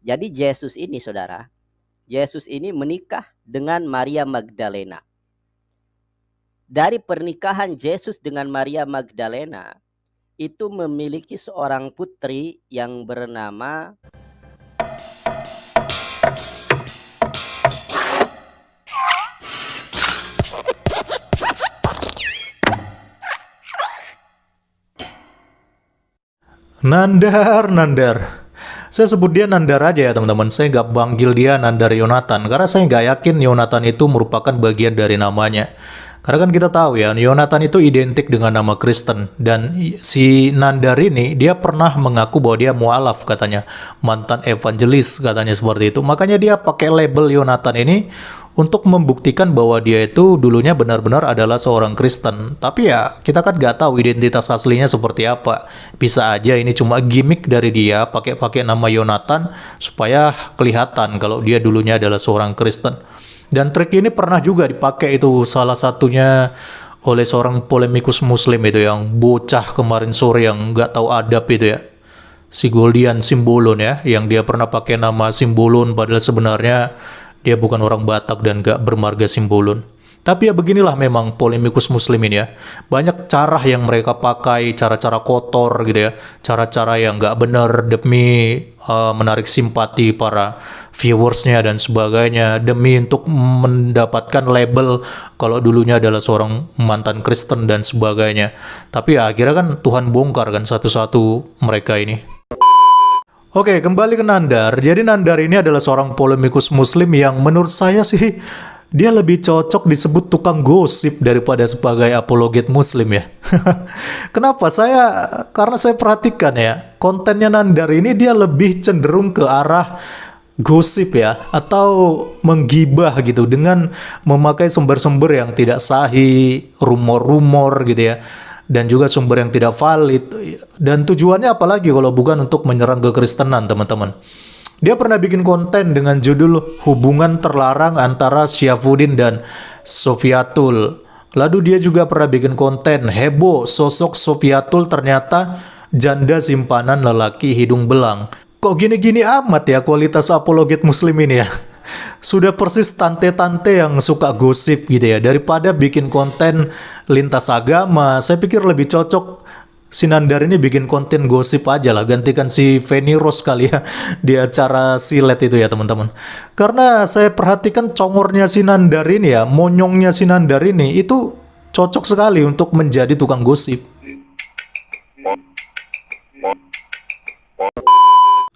Jadi Yesus ini, saudara, Yesus ini menikah dengan Maria Magdalena. Dari pernikahan Yesus dengan Maria Magdalena, itu memiliki seorang putri yang bernama Nandar, Nandar. Saya sebut dia Nandar aja ya teman-teman. Saya nggak panggil dia Nandar Yonatan karena saya nggak yakin Yonatan itu merupakan bagian dari namanya. Karena kan kita tahu ya, Yonatan itu identik dengan nama Kristen. Dan si Nandar ini, dia pernah mengaku bahwa dia mualaf katanya. Mantan evangelis katanya seperti itu. Makanya dia pakai label Yonatan ini untuk membuktikan bahwa dia itu dulunya benar-benar adalah seorang Kristen. Tapi ya, kita kan nggak tahu identitas aslinya seperti apa. Bisa aja ini cuma gimmick dari dia, pakai-pakai nama Yonatan, supaya kelihatan kalau dia dulunya adalah seorang Kristen. Dan trik ini pernah juga dipakai itu salah satunya oleh seorang polemikus muslim itu yang bocah kemarin sore yang nggak tahu adab itu ya. Si Goldian Simbolon ya, yang dia pernah pakai nama Simbolon padahal sebenarnya dia bukan orang Batak dan gak bermarga Simbolon. Tapi ya beginilah memang polemikus muslimin ya. Banyak cara yang mereka pakai, cara-cara kotor gitu ya. Cara-cara yang gak benar demi menarik simpati para viewersnya dan sebagainya. Demi untuk mendapatkan label kalau dulunya adalah seorang mantan Kristen dan sebagainya. Tapi ya akhirnya kan Tuhan bongkar kan satu-satu mereka ini. Oke, kembali ke Nandar. Jadi Nandar ini adalah seorang polemikus muslim yang menurut saya sih dia lebih cocok disebut tukang gosip daripada sebagai apologet muslim ya. Kenapa? Karena saya perhatikan ya, kontennya Nandar ini dia lebih cenderung ke arah gosip ya, atau menggibah gitu dengan memakai sumber-sumber yang tidak sahih, rumor-rumor gitu ya, dan juga sumber yang tidak valid. Dan tujuannya apalagi kalau bukan untuk menyerang kekristenan, teman-teman. Dia pernah bikin konten dengan judul hubungan terlarang antara Syafuddin dan Sofiatul. Lalu dia juga pernah bikin konten heboh sosok Sofiatul ternyata janda simpanan lelaki hidung belang. Kok gini-gini amat ya kualitas apologet muslim ini ya? Sudah persis tante-tante yang suka gosip gitu ya. Daripada bikin konten lintas agama, saya pikir lebih cocok si Nandar ini bikin konten gosip aja lah. Gantikan si Feni Rose kali ya di acara silet itu ya teman-teman. Karena saya perhatikan congornya si Nandar ini ya, monyongnya si Nandar ini itu cocok sekali untuk menjadi tukang gosip.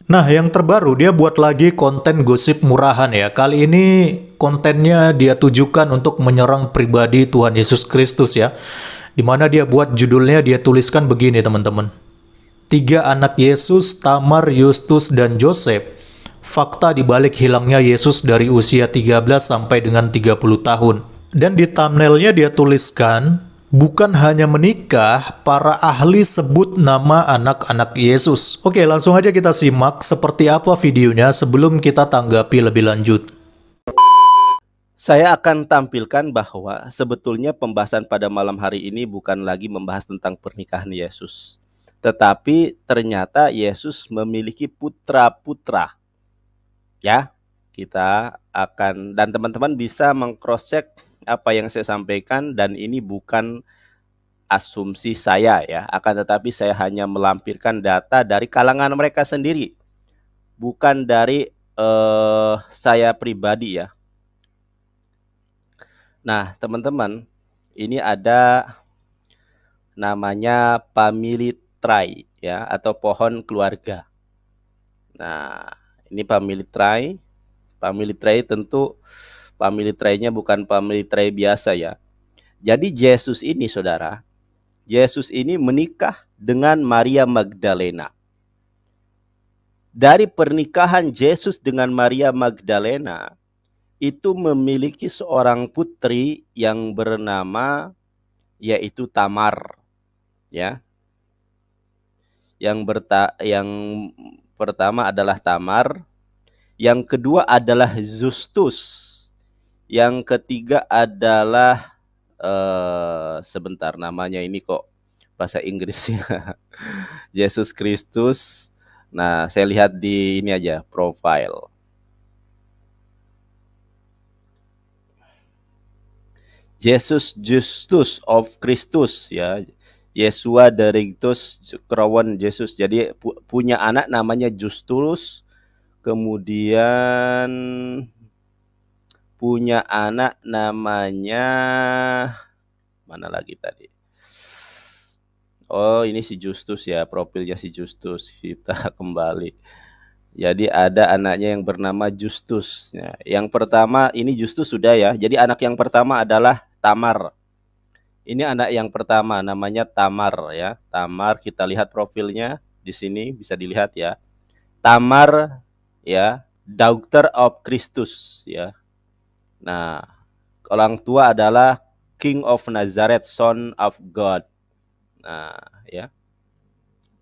Nah, yang terbaru dia buat lagi konten gosip murahan ya. Kali ini kontennya dia tujukan untuk menyerang pribadi Tuhan Yesus Kristus ya. Dimana dia buat judulnya dia tuliskan begini teman-teman. Tiga anak Yesus, Tamar, Yustus, dan Joseph. Fakta dibalik hilangnya Yesus dari usia 13 sampai dengan 30 tahun. Dan di thumbnailnya dia tuliskan, bukan hanya menikah, para ahli sebut nama anak-anak Yesus. Oke, langsung aja kita simak seperti apa videonya sebelum kita tanggapi lebih lanjut. Saya akan tampilkan bahwa sebetulnya pembahasan pada malam hari ini bukan lagi membahas tentang pernikahan Yesus. Tetapi ternyata Yesus memiliki putra-putra. Ya, kita akan, dan teman-teman bisa meng-cross-check apa yang saya sampaikan, dan ini bukan asumsi saya ya, akan tetapi saya hanya melampirkan data dari kalangan mereka sendiri, bukan dari saya pribadi ya. Nah, teman-teman, ini ada namanya family tree ya, atau pohon keluarga. Nah, ini family tree. Family tree tentu family tree-nya bukan family tree biasa ya. Jadi Yesus ini, saudara, Yesus ini menikah dengan Maria Magdalena. Dari pernikahan Yesus dengan Maria Magdalena, itu memiliki seorang putri yang bernama yaitu Tamar, ya. Yang pertama adalah Tamar, yang kedua adalah Justus, yang ketiga adalah sebentar, namanya ini kok bahasa Inggrisnya Yesus Kristus, Nah, saya lihat di ini aja, profile. Yesus Justus of Christus ya. Yesua Derictus Krawon Yesus. Jadi punya anak namanya Justus, kemudian punya anak namanya mana lagi tadi? Oh, ini si Justus ya, profilnya si Justus. Kita kembali. Jadi ada anaknya yang bernama Justus. Nah, yang pertama ini Justus sudah ya. Jadi anak yang pertama adalah Tamar. Ini anak yang pertama namanya Tamar ya. Tamar, kita lihat profilnya di sini bisa dilihat ya. Tamar ya, daughter of Christus ya. Nah, orang tua adalah King of Nazareth, son of God. Nah, ya.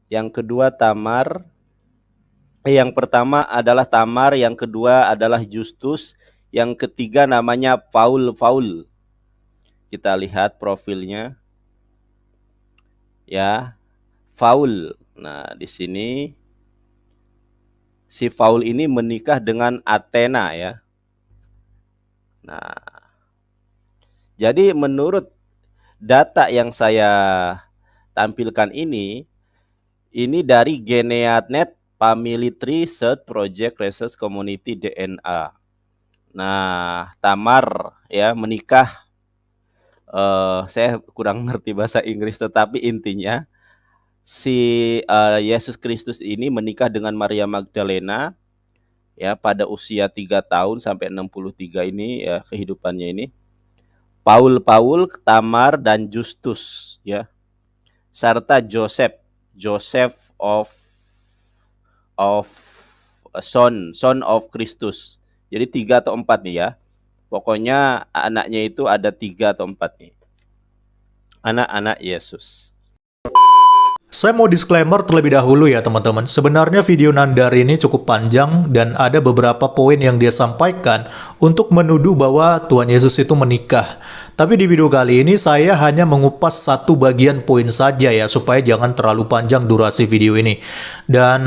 Yang kedua Tamar. Yang pertama adalah Tamar, yang kedua adalah Justus, yang ketiga namanya Paul. Kita lihat profilnya. Ya, Paul. Nah, di sini si Paul ini menikah dengan Athena ya. Nah, jadi menurut data yang saya tampilkan ini dari Geneanet Family Tree Search Project Research Community DNA. Nah, Tamar ya menikah. Saya kurang ngerti bahasa Inggris, tetapi intinya si Yesus Kristus ini menikah dengan Maria Magdalena ya pada usia 3 tahun sampai 63 ini ya kehidupannya ini. Paul, Tamar dan Justus ya. Serta Joseph of son of Christus. Jadi 3 atau 4 nih ya. Pokoknya anaknya itu ada 3 atau 4 nih. Anak-anak Yesus. Saya mau disclaimer terlebih dahulu ya teman-teman. Sebenarnya video Nandar ini cukup panjang dan ada beberapa poin yang dia sampaikan untuk menuduh bahwa Tuhan Yesus itu menikah. Tapi di video kali ini saya hanya mengupas satu bagian poin saja ya, supaya jangan terlalu panjang durasi video ini. Dan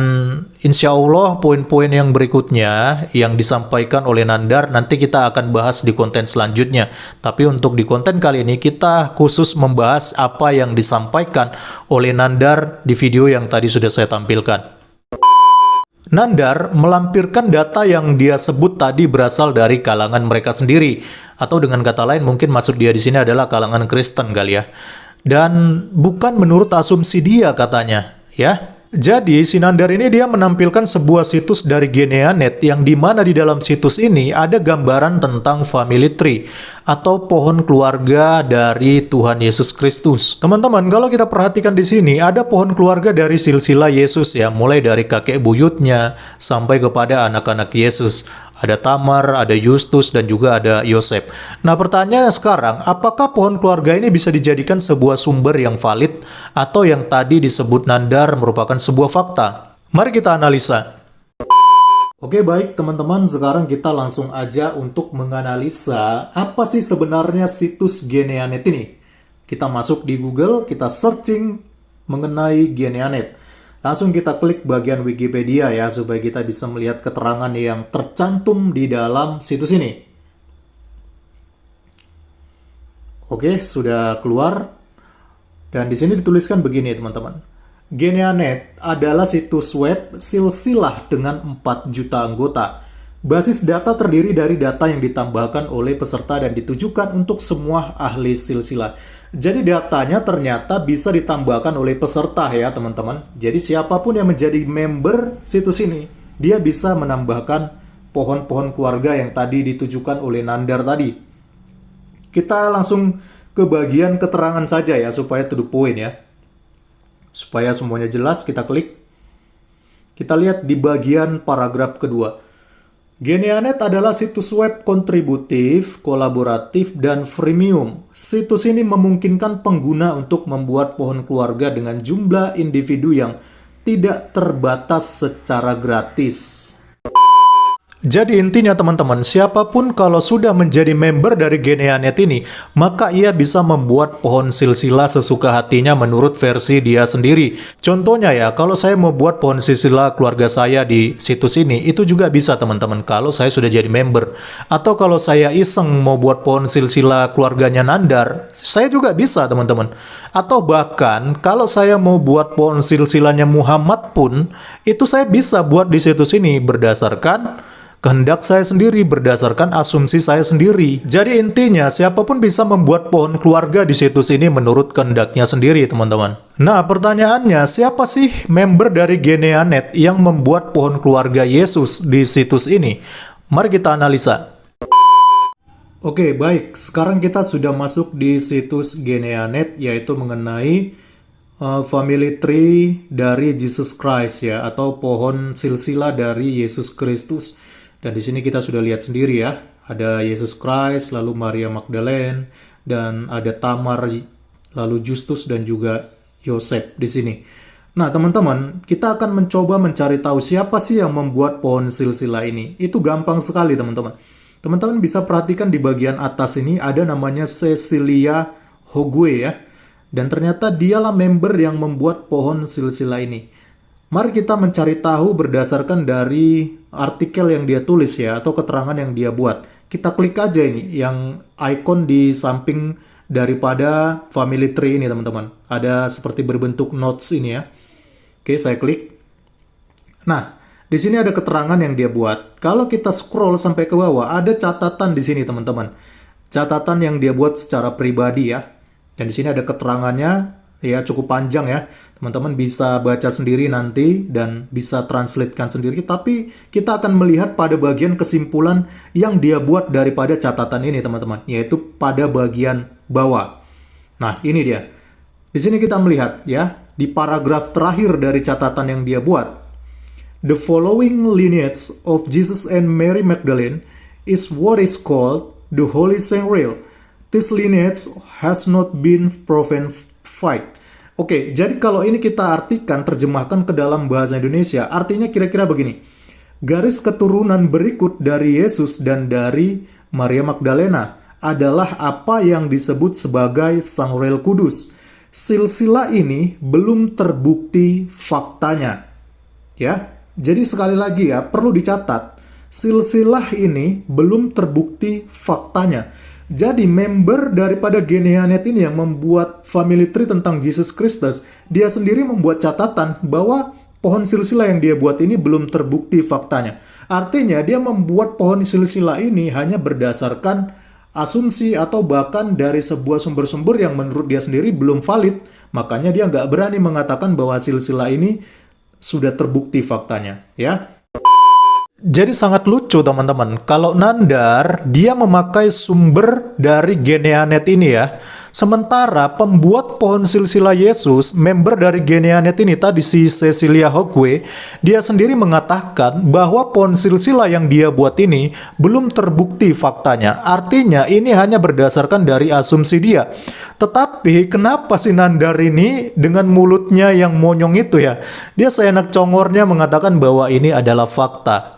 insya Allah poin-poin yang berikutnya yang disampaikan oleh Nandar nanti kita akan bahas di konten selanjutnya. Tapi untuk di konten kali ini kita khusus membahas apa yang disampaikan oleh Nandar di video yang tadi sudah saya tampilkan. Nandar melampirkan data yang dia sebut tadi berasal dari kalangan mereka sendiri, atau dengan kata lain mungkin maksud dia di sini adalah kalangan Kristen kali ya. Dan bukan menurut asumsi dia katanya, ya. Jadi, si Nandar ini dia menampilkan sebuah situs dari Geneanet yang dimana di dalam situs ini ada gambaran tentang family tree atau pohon keluarga dari Tuhan Yesus Kristus. Teman-teman, kalau kita perhatikan di sini ada pohon keluarga dari silsilah Yesus ya, mulai dari kakek buyutnya sampai kepada anak-anak Yesus. Ada Tamar, ada Justus, dan juga ada Yosef. Nah, pertanyaannya sekarang, apakah pohon keluarga ini bisa dijadikan sebuah sumber yang valid atau yang tadi disebut Nandar merupakan sebuah fakta? Mari kita analisa. Oke, baik teman-teman, sekarang kita langsung aja untuk menganalisa apa sih sebenarnya situs Geneanet ini. Kita masuk di Google, kita searching mengenai Geneanet. Langsung kita klik bagian Wikipedia ya, supaya kita bisa melihat keterangan yang tercantum di dalam situs ini. Oke, sudah keluar. Dan di sini dituliskan begini teman-teman. Geneanet adalah situs web silsilah dengan 4 juta anggota. Basis data terdiri dari data yang ditambahkan oleh peserta dan ditujukan untuk semua ahli silsilah. Jadi datanya ternyata bisa ditambahkan oleh peserta ya teman-teman. Jadi siapapun yang menjadi member situs ini, dia bisa menambahkan pohon-pohon keluarga yang tadi ditujukan oleh Nandar tadi. Kita langsung ke bagian keterangan saja ya, supaya to the point ya. Supaya semuanya jelas, kita klik. Kita lihat di bagian paragraf kedua. Geneanet adalah situs web kontributif, kolaboratif, dan freemium. Situs ini memungkinkan pengguna untuk membuat pohon keluarga dengan jumlah individu yang tidak terbatas secara gratis. Jadi intinya teman-teman, siapapun kalau sudah menjadi member dari Geneanet ini, maka ia bisa membuat pohon silsilah sesuka hatinya menurut versi dia sendiri. Contohnya ya, kalau saya mau buat pohon silsilah keluarga saya di situs ini, itu juga bisa teman-teman kalau saya sudah jadi member. Atau kalau saya iseng mau buat pohon silsilah keluarganya Nandar, saya juga bisa teman-teman. Atau bahkan kalau saya mau buat pohon silsilahnya Muhammad pun, itu saya bisa buat di situs ini berdasarkan kehendak saya sendiri, berdasarkan asumsi saya sendiri. Jadi intinya, siapapun bisa membuat pohon keluarga di situs ini menurut kehendaknya sendiri, teman-teman. Nah, pertanyaannya, siapa sih member dari Geneanet yang membuat pohon keluarga Yesus di situs ini? Mari kita analisa. Oke, baik. Sekarang kita sudah masuk di situs Geneanet, yaitu mengenai family tree dari Jesus Christ ya, atau pohon silsilah dari Yesus Kristus. Dan di sini kita sudah lihat sendiri ya, ada Yesus Christ, lalu Maria Magdalene, dan ada Tamar, lalu Justus dan juga Yosef di sini. Nah, teman-teman, kita akan mencoba mencari tahu siapa sih yang membuat pohon silsilah ini. Itu gampang sekali, teman-teman. Teman-teman bisa perhatikan di bagian atas ini ada namanya Cecilia Hogue ya. Dan ternyata dialah member yang membuat pohon silsilah ini. Mari kita mencari tahu berdasarkan dari artikel yang dia tulis ya, atau keterangan yang dia buat. Kita klik aja ini, yang icon di samping daripada family tree ini teman-teman. Ada seperti berbentuk notes ini ya. Oke, saya klik. Nah, di sini ada keterangan yang dia buat. Kalau kita scroll sampai ke bawah, ada catatan di sini teman-teman. Catatan yang dia buat secara pribadi ya. Dan di sini ada keterangannya. Ya, cukup panjang ya. Teman-teman bisa baca sendiri nanti dan bisa translatekan sendiri. Tapi kita akan melihat pada bagian kesimpulan yang dia buat daripada catatan ini, teman-teman. Yaitu pada bagian bawah. Nah, ini dia. Di sini kita melihat ya, di paragraf terakhir dari catatan yang dia buat. The following lineage of Jesus and Mary Magdalene is what is called the Holy Saint-Grail. This lineage has not been proven fight. Oke, jadi kalau ini kita artikan, terjemahkan ke dalam bahasa Indonesia, artinya kira-kira begini. Garis keturunan berikut dari Yesus dan dari Maria Magdalena adalah apa yang disebut sebagai Sang Rel Kudus. Silsilah ini belum terbukti faktanya. Ya, jadi sekali lagi ya, perlu dicatat. Silsilah ini belum terbukti faktanya. Jadi member daripada Geneanet ini yang membuat family tree tentang Jesus Kristus, dia sendiri membuat catatan bahwa pohon silsilah yang dia buat ini belum terbukti faktanya. Artinya dia membuat pohon silsilah ini hanya berdasarkan asumsi atau bahkan dari sebuah sumber-sumber yang menurut dia sendiri belum valid. Makanya dia nggak berani mengatakan bahwa silsilah ini sudah terbukti faktanya. Ya. Jadi sangat lucu teman-teman, kalau Nandar dia memakai sumber dari Geneanet ini ya. Sementara pembuat pohon silsilah Yesus, member dari Geneanet ini tadi si Cecilia Hogue, dia sendiri mengatakan bahwa pohon silsilah yang dia buat ini belum terbukti faktanya. Artinya ini hanya berdasarkan dari asumsi dia. Tetapi kenapa si Nandar ini dengan mulutnya yang monyong itu ya, dia seenak congornya mengatakan bahwa ini adalah fakta.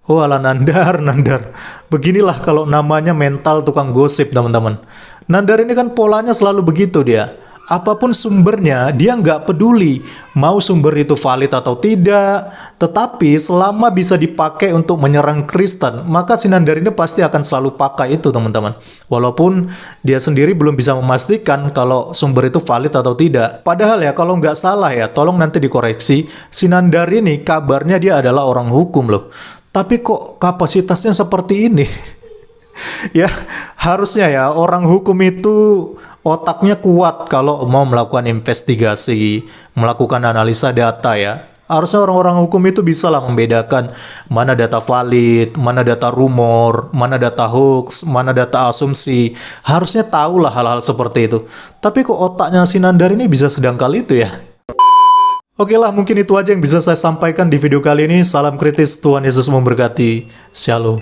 Oh ala Nandar. Beginilah kalau namanya mental tukang gosip teman-teman. Nandar ini kan polanya selalu begitu dia. Apapun sumbernya, dia nggak peduli mau sumber itu valid atau tidak. Tetapi selama bisa dipakai untuk menyerang Kristen, maka si Nandar ini pasti akan selalu pakai itu teman-teman. Walaupun dia sendiri belum bisa memastikan kalau sumber itu valid atau tidak. Padahal ya kalau nggak salah ya, tolong nanti dikoreksi. Si Nandar ini kabarnya dia adalah orang hukum loh. Tapi kok kapasitasnya seperti ini? Ya, harusnya ya orang hukum itu otaknya kuat kalau mau melakukan investigasi, melakukan analisa data ya. Harusnya orang-orang hukum itu bisa lah membedakan mana data valid, mana data rumor, mana data hoax, mana data asumsi. Harusnya tahulah hal-hal seperti itu. Tapi kok otaknya si Nandar ini bisa sedangkal itu ya? Oke lah, mungkin itu aja yang bisa saya sampaikan di video kali ini. Salam kritis, Tuhan Yesus memberkati. Shalom.